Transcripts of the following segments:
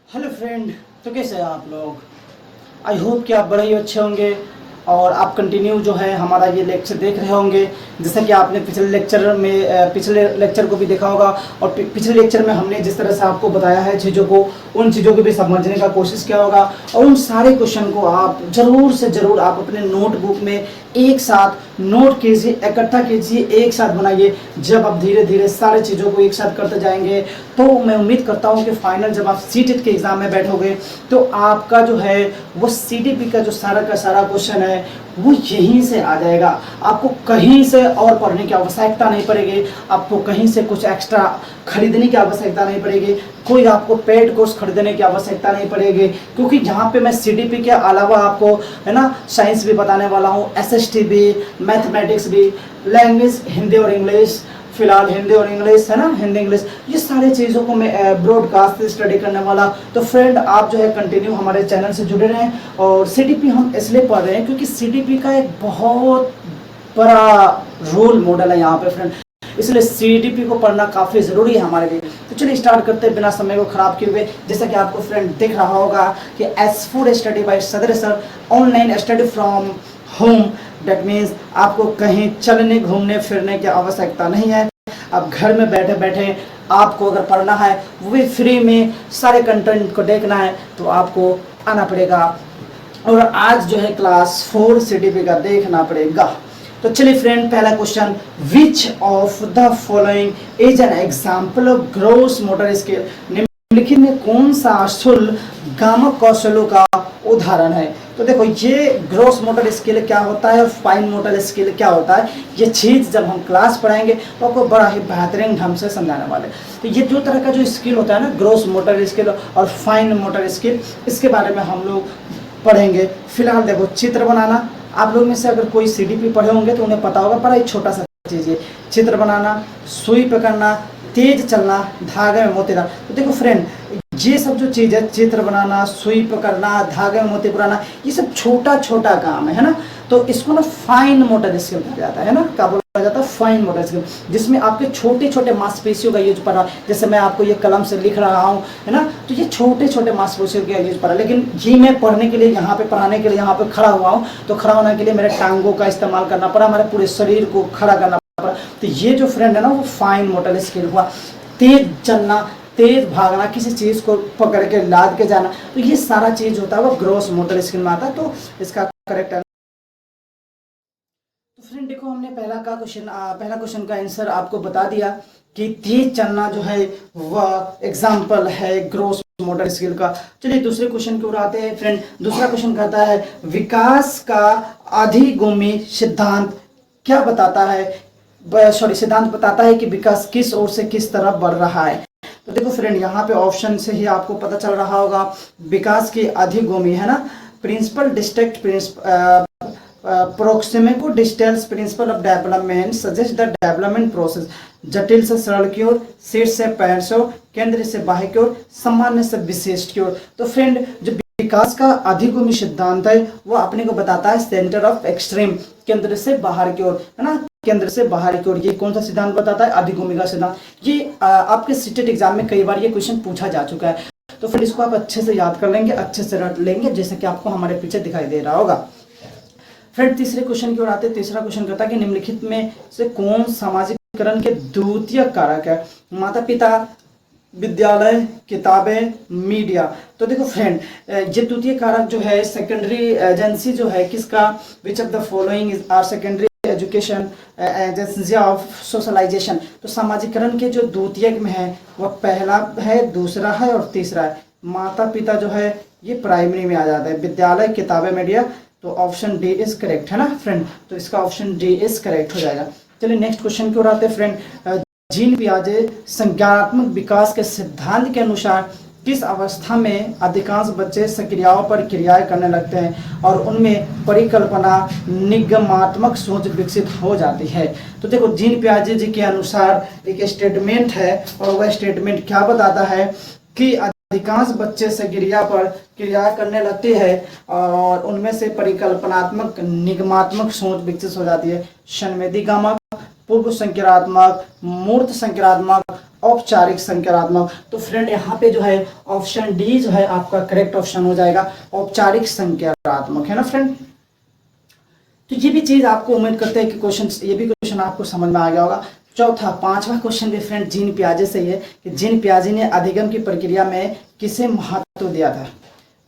Hello friend, तो कैसे हैं आप लोग। आई होप कि आप बड़े ही अच्छे होंगे और आप कंटिन्यू जो है हमारा ये लेक्चर देख रहे होंगे। जैसा कि आपने पिछले लेक्चर को भी देखा होगा और पिछले लेक्चर में हमने जिस तरह से आपको बताया है चीज़ों को, उन चीज़ों को भी समझने का कोशिश किया होगा और उन सारे क्वेश्चन को आप ज़रूर से ज़रूर आप अपने नोटबुक में एक साथ नोट कीजिए, इकट्ठा कीजिए, एक साथ बनाइए। जब आप धीरे धीरे सारे चीज़ों को एक साथ करते जाएंगे तो मैं उम्मीद करता हूँ कि फाइनल जब आप सीटेट के एग्ज़ाम में बैठोगे तो आपका जो है वो सीटीपी का जो सारा का सारा क्वेश्चन है वो यहीं से आ जाएगा। आपको कहीं से और पढ़ने की आवश्यकता नहीं पड़ेगी, आपको कहीं से कुछ एक्स्ट्रा खरीदने की आवश्यकता नहीं पड़ेगी, कोई आपको पेड कोर्स खरीदने की आवश्यकता नहीं पड़ेगी, क्योंकि यहाँ पे मैं सीटीपी के अलावा आपको है ना साइंस भी बताने वाला हूँ, एसएसटी भी, मैथमेटिक्स भी, लैंग्वेज हिंदी और इंग्लिश, फिलहाल हिंदी और इंग्लिश है ना, हिंदी इंग्लिश, ये सारी चीज़ों को मैं ब्रॉडकास्ट से स्टडी करने वाला। तो फ्रेंड आप जो है कंटिन्यू हमारे चैनल से जुड़े रहें। और सीटीपी हम इसलिए पढ़ रहे हैं क्योंकि सीटीपी का एक बहुत बड़ा रोल मॉडल है यहाँ पे फ्रेंड, इसलिए सीटीपी को पढ़ना काफ़ी ज़रूरी है हमारे लिए। तो चलिए स्टार्ट करते हैं बिना समय को ख़राब किए हुए। जैसा कि आपको फ्रेंड दिख रहा होगा कि S4 स्टडी बाय सदर sir, online study from home. That means आपको कहीं चलने घूमने फिरने की आवश्यकता नहीं है। आप घर में बैठे बैठे आपको अगर पढ़ना है वो भी फ्री में सारे कंटेंट को देखना है तो आपको आना पड़ेगा और आज जो है क्लास 4 सीटीपी का देखना पड़ेगा। तो चलिए फ्रेंड, पहला question, which of the following is an example of gross motor skill. निम्नलिखित में कौन सा स्थूल गामक कौशलों का उदाहरण है। तो देखो ये ग्रॉस मोटर स्किल क्या होता है और फाइन मोटर स्किल क्या होता है, ये चीज़ जब हम क्लास पढ़ाएंगे तो आपको बड़ा ही बेहतरीन ढंग से समझाने वाले। तो ये दो तरह का जो स्किल होता है ना, ग्रॉस मोटर स्किल और फाइन मोटर स्किल, इसके बारे में हम लोग पढ़ेंगे। फिलहाल देखो चित्र बनाना, आप लोग में से अगर कोई सीडीपी पढ़े होंगे तो उन्हें पता होगा, बड़ा ही छोटा सा चीज़ है। चित्र बनाना, सुई पकड़ना, तेज चलना, धागे में मोती डालना। तो देखो फ्रेंड, ये सब जो चीज़ है, चित्र बनाना, सुई पकड़ना, धागे में मोती पुराना, ये सब छोटा छोटा काम है ना। तो इसको ना फाइन मोटर स्किल कहा जाता है ना, क्या बोला जाता है, फाइन मोटर स्किल, जिसमें आपके छोटे छोटे मांसपेशियों का यूज पड़ा। जैसे मैं आपको ये कलम से लिख रहा हूँ है ना, तो ये छोटे छोटे मांसपेशियों का यूज पड़ा। लेकिन ये मैं पढ़ने के लिए यहाँ पे पढ़ाने के लिए यहाँ पे खड़ा हुआ हूँ, तो खड़ा होने के लिए मेरे टांगों का इस्तेमाल करना पड़ा, हमारे पूरे शरीर को खड़ा करना पड़ा। तो ये जो फ्रेंड है ना वो फाइन मोटर स्किल हुआ। तेज चलना, तेज भागना, किसी चीज़ को पकड़ के लाद के जाना, तो ये सारा चीज़ होता है वो ग्रॉस मोटर स्किल में आता है। तो इसका करेक्ट है। तो फ्रेंड देखो, हमने पहला क्वेश्चन का आंसर आपको बता दिया कि तेज चलना जो है वह एग्जाम्पल है ग्रॉस मोटर स्किल का। चलिए दूसरे क्वेश्चन की ओर आते हैं फ्रेंड। दूसरा क्वेश्चन कहता है विकास का अधिगोमी सिद्धांत क्या बताता है, सिद्धांत बताता है कि विकास किस ओर से किस तरफ बढ़ रहा है। तो देखो फ्रेंड, यहाँ पे ऑप्शन से ही आपको पता चल रहा होगा, विकास की अधिगोमी है ना, प्रिंसिपल डिस्ट्रिक्ट प्रोक्सिमिको distance principle of development suggest the development process. जटिल से सरल की ओर, शीर्ष से पैर से ओर, केंद्र से बाह्य की ओर, सामान्य से विशिष्ट की ओर। तो फ्रेंड जो विकास का अधिगोमी सिद्धांत है वो अपने को बताता है सेंटर ऑफ एक्सट्रीम, केंद्र से बाहर की ओर है ना, केंद्र से बाहर की ओर। ये कौन सा सिद्धांत बताता है, अधिगोमी का सिद्धांत। ये आपके सीटेट एग्जाम में कई बार ये क्वेश्चन पूछा जा चुका है। तो फिर इसको आप अच्छे से याद कर लेंगे, अच्छे से रट लेंगे, जैसे कि आपको हमारे पीछे दिखाई दे रहा होगा। फ्रेंड तीसरे क्वेश्चन की ओर आते हैं। तीसरा क्वेश्चन कहता है कि निम्नलिखित में से कौन सामाजिकरण के द्वितीय कारक है। माता पिता, विद्यालय, किताबें, मीडिया। तो देखो फ्रेंड, ये द्वितीय कारक जो है सेकेंडरी एजेंसी जो है किसका, which of the following is are secondary education agency of socialization. तो सामाजिकरण के जो द्वितीयक में है वह पहला है, दूसरा है और तीसरा है। माता पिता जो है ये प्राइमरी में आ जाता है, विद्यालय, किताबें, मीडिया। तो ऑप्शन डी इज करेक्ट है ना फ्रेंड, तो इसका ऑप्शन डी इज करेक्ट हो जाएगा। चलिए नेक्स्ट क्वेश्चन की ओर आते हैं फ्रेंड। जीन पियाजे संज्ञानात्मक विकास के सिद्धांत के अनुसार किस अवस्था में अधिकांश बच्चे सक्रियाओं पर क्रियाएं करने लगते हैं और उनमें परिकल्पना निगमात्मक सोच विकसित हो जाती है। तो देखो जीन पियाजे जी के अनुसार एक स्टेटमेंट है और वह स्टेटमेंट क्या बताता है कि अधिकांश बच्चे सक्रिया पर क्रिया करने लगते हैं और उनमें से परिकल्पनात्मक निगमात्मक सोच विकसित हो जाती है। संवेदीगामक, पूर्व संक्रियात्मक, मूर्त संक्रियात्मक, औपचारिक संख्यात्मक। तो फ्रेंड यहाँ पे जो है ऑप्शन डी जो है आपका करेक्ट ऑप्शन हो जाएगा, औपचारिक संख्यात्मक, है ना फ्रेंड। तो ये भी चीज आपको उम्मीद करते हैं कि ये भी क्वेश्चन आपको समझ में आ गया होगा। चौथा, पांचवा क्वेश्चन भी फ्रेंड जीन पियाजे से ही है कि जीन पियाजे ने अधिगम की प्रक्रिया में किसे महत्व दिया था।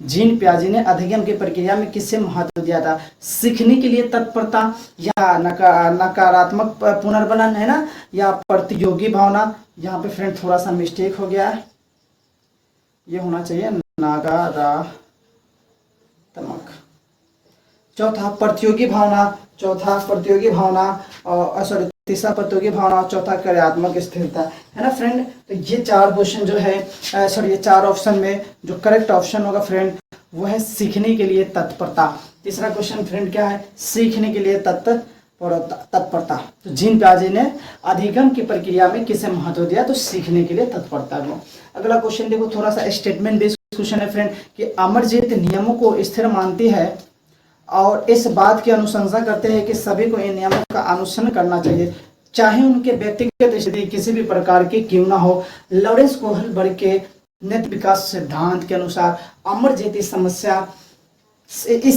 जीन पियाजे ने अधिगम की प्रक्रिया में किसे महत्व दिया था? सीखने के लिए तत्परता, या नकारात्मक पुनर्बनन, है ना, या प्रतियोगी भावना। यहाँ पे फ्रेंड थोड़ा सा मिस्टेक हो गया है, ये होना चाहिए नकारात्मक। चौथा प्रतियोगी भावना, चौथा प्रतियोगी भावना, और सॉरी तीसरा प्रतियोगी भावना, चौथा कार्यात्मक स्थिरता, है ना फ्रेंड। तो ये चार क्वेश्चन जो है सॉरी ये चार ऑप्शन में जो करेक्ट ऑप्शन होगा फ्रेंड वो है सीखने के लिए तत्परता। तीसरा क्वेश्चन फ्रेंड क्या है? सीखने के लिए तत्परता। तो जीन पियाजे ने अधिगम की प्रक्रिया में किसे महत्व दिया? तो सीखने के लिए तत्परता को। अगला क्वेश्चन देखो, थोड़ा सा स्टेटमेंट बेस्ड क्वेश्चन है फ्रेंड कि अमरजीत नियमों को स्थिर मानती है और इस बात की अनुशंसा करते हैं कि सभी को इन नियमों का अनुसरण करना चाहिए, चाहे उनके व्यक्तिगत स्थिति किसी भी प्रकार की क्यों ना हो। लॉरेंस कोहलबर्ग के नेत्र विकास सिद्धांत के अनुसार अमरजीत इस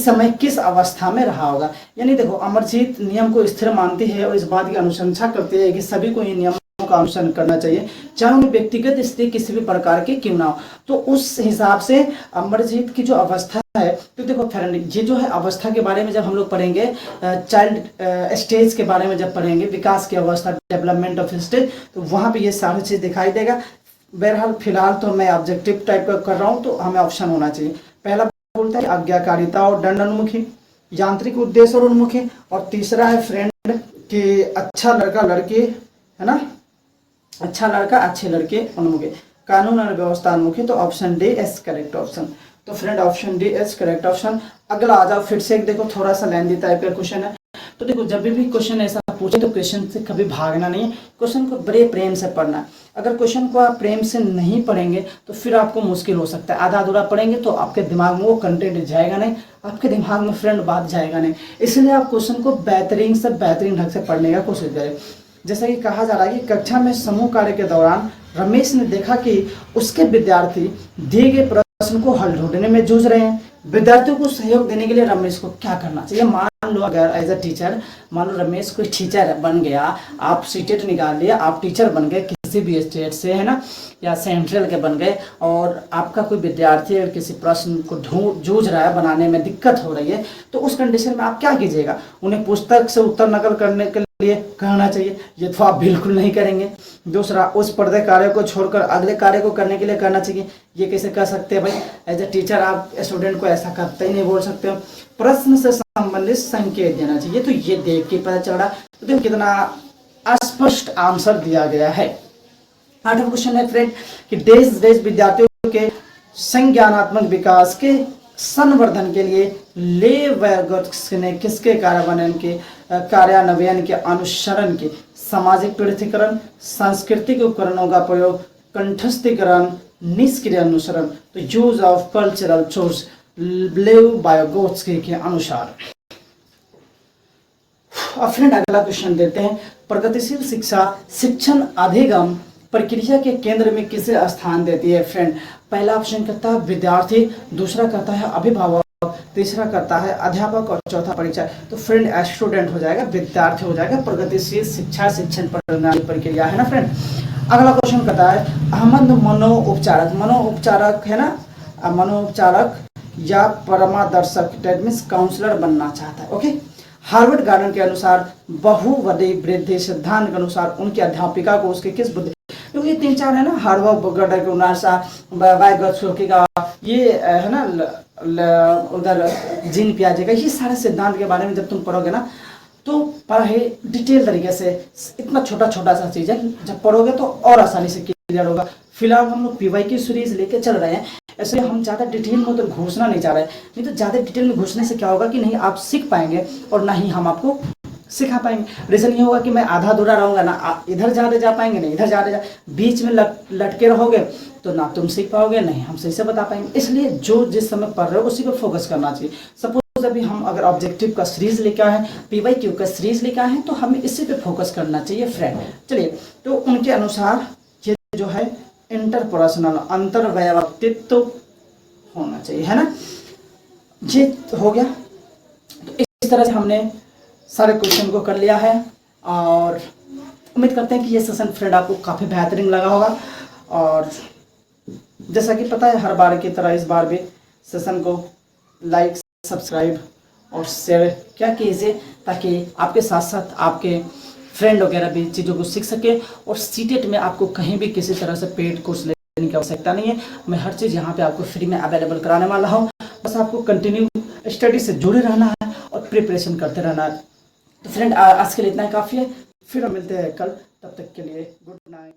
समय किस अवस्था में रहा होगा? यानी देखो, अमरजीत नियम को स्थिर मानती है और इस बात की अनुशंसा करती है कि सभी को इन नियमों का अनुसरण करना चाहिए, चाहे उनकी व्यक्तिगत स्थिति किसी भी प्रकार की क्यों ना हो। तो उस हिसाब से अमरजीत की जो अवस्था है, तो देखो फ्रेंड, ये जो है अवस्था के बारे में जब हम लोग पढ़ेंगे, चाइल्ड स्टेज के बारे में जब पढ़ेंगे, विकास की अवस्था, डेवलपमेंट ऑफ स्टेज, तो वहां पे ये सारी चीज दिखाई देगा। बहरहाल फिलहाल तो मैं ऑब्जेक्टिव टाइप का कर रहा हूँ, तो हमें ऑप्शन होना चाहिए। पहला बोलता है आज्ञाकारिता और दंड उन्मुखी, यांत्रिक उद्देश्य और उन्मुखी, और तीसरा है फ्रेंड कि अच्छा लड़का लड़के, है ना, अच्छा लड़का अच्छे लड़के उन्मुखी, कानून और व्यवस्था उन्मुखी। तो option D is correct option. तो friend option D is correct option. अगला आ जाओ, फिर से एक देखो, थोड़ा सा लेंथी टाइप का क्वेश्चन है। तो देखो, जब भी क्वेश्चन ऐसा पूछे तो क्वेश्चन से कभी भागना नहीं है, क्वेश्चन को बड़े प्रेम से पढ़ना है। अगर क्वेश्चन को आप प्रेम से नहीं पढ़ेंगे तो फिर आपको मुश्किल हो सकता है। आधा अधूरा पढ़ेंगे तो आपके दिमाग में वो कंटेंट जाएगा नहीं, आपके दिमाग में फ्रेंड बात जाएगा नहीं। इसलिए आप क्वेश्चन को बेहतरीन से बेहतरीन ढंग से पढ़ने का कोशिश करें। जैसा कि कहा जा रहा है कि कक्षा में समूह कार्य के दौरान रमेश ने देखा कि उसके विद्यार्थी दिए गए प्रश्न को हल ढूंढने में जूझ रहे हैं। विद्यार्थियों को सहयोग देने के लिए रमेश को क्या करना चाहिए? मान लो अगर एज अ टीचर, मान लो रमेश कोई टीचर बन गया, आप सीटेट निकाल लिया, आप टीचर बन गए किसी भी स्टेट से, है ना, या सेंट्रल के बन गए, और आपका कोई विद्यार्थी अगर किसी प्रश्न को जूझ रहा है, बनाने में दिक्कत हो रही है, तो उस कंडीशन में आप क्या कीजिएगा? उन्हें पुस्तक से उत्तर नकल करने के लिए कहना चाहिए, ये तो आप बिल्कुल नहीं करेंगे। दूसरा, उस पर्दे कार्य को छोड़कर अगले कार्य को करने के लिए कहना चाहिए, ये कैसे कर सकते हैं भाई? एज ए टीचर आप स्टूडेंट को ऐसा करते ही नहीं बोल सकते हो। प्रश्न से संबंधित संकेत देना चाहिए, तो ये देख के पता चल रहा। तो देखो कितना स्पष्ट आंसर दिया गया है। 8वां क्वेश्चन है फ्रेंड कि देश विद्यार्थियों के संज्ञानात्मक विकास के संवर्धन के लिए लेवर्गोट्स ने किसके कार्यान्वयन के अनुसरण के सामाजिक पृथक्करण, सांस्कृतिक उपकरणों का प्रयोग, कंठस्थीकरण, निष्क्रिय अनुसरण, तो यूज ऑफ कल्चरल सोर्स लेवर्गोट्स्की के अनुसार। अब फ्रेंड अगला क्वेश्चन देते हैं, प्रगतिशील शिक्षा शिक्षण अधिगम प्रक्रिया के केंद्र में किसे स्थान देती है? फ्रेंड पहला ऑप्शन करता है विद्यार्थी, दूसरा करता है अभिभावक, तीसरा करता है अध्यापक, और चौथा परिचय। तो फ्रेंड स्टूडेंट हो जाएगा, विद्यार्थी हो जाएगा। प्रगतिशील शिक्षा शिक्षण प्रणाली प्रक्रिया, है ना फ्रेंड। अगला क्वेश्चन करता है अहमद मनोउपचारक है ना, मनोउपचारक या परामर्शक, दैट मींस काउंसलर बनना चाहता है। ओके, हार्वर्ड गार्डन के अनुसार बहुवधि वृद्धि सिद्धांत के अनुसार उनकी अध्यापिका को उसके किस बुद्धि, क्योंकि ये 3-4 है ना, हार्वर्ड गार्डन के अनुसार का ये है ना, उधर जीन पियाजे का, ये सारे सिद्धांत के बारे में जब तुम पढ़ोगे ना तो पढ़ाई डिटेल तरीके से, इतना छोटा छोटा सा चीज है, जब पढ़ोगे तो और आसानी से क्लियर होगा। फिलहाल हम लोग पीवाई की सीरीज लेके चल रहे हैं, इसलिए हम ज़्यादा डिटेल में तो घुसना नहीं चाह रहे, नहीं तो ज़्यादा डिटेल में घुसने से क्या होगा कि नहीं आप सीख पाएंगे और ना ही हम आपको सिखा पाएंगे। रीजन ये होगा कि मैं आधा अधूरा रहूंगा ना, इधर ज़्यादा जा पाएंगे नहीं इधर ज़्यादा बीच में लटके रहोगे तो ना तुम सीख पाओगे नहीं हम सही से बता पाएंगे। इसलिए जो जिस समय पढ़ रहे हो उसी पर फोकस करना चाहिए। सपोज अभी हम अगर ऑब्जेक्टिव का सीरीज लेकर आए, पीवाईक्यू का सीरीज लेकर आए हैं, तो हमें इसी पे फोकस करना चाहिए फ्रेंड। चलिए, तो उनके अनुसार जो है इंटरपर्सनल अंतर्वैयक्तित्व होना चाहिए, है ना। ये हो गया। तो इस तरह से हमने सारे क्वेश्चन को कर लिया है और उम्मीद करते हैं कि ये सेशन फ्रेंड आपको काफ़ी बेहतरीन लगा होगा। और जैसा कि पता है हर बार की तरह इस बार भी सेशन को लाइक, सब्सक्राइब और शेयर क्या कीजिए, ताकि आपके साथ साथ आपके फ्रेंड वगैरह भी चीज़ों को सीख सके। और सीटेट में आपको कहीं भी किसी तरह से पेड कोर्स लेने की आवश्यकता नहीं है। मैं हर चीज़ यहाँ पे आपको फ्री में अवेलेबल कराने वाला हूँ। बस आपको कंटिन्यू स्टडी से जुड़े रहना है और प्रिपरेशन करते रहना है। तो फ्रेंड आज के लिए इतना ही काफ़ी है। फिर हम मिलते हैं कल, तब तक के लिए गुड नाइट।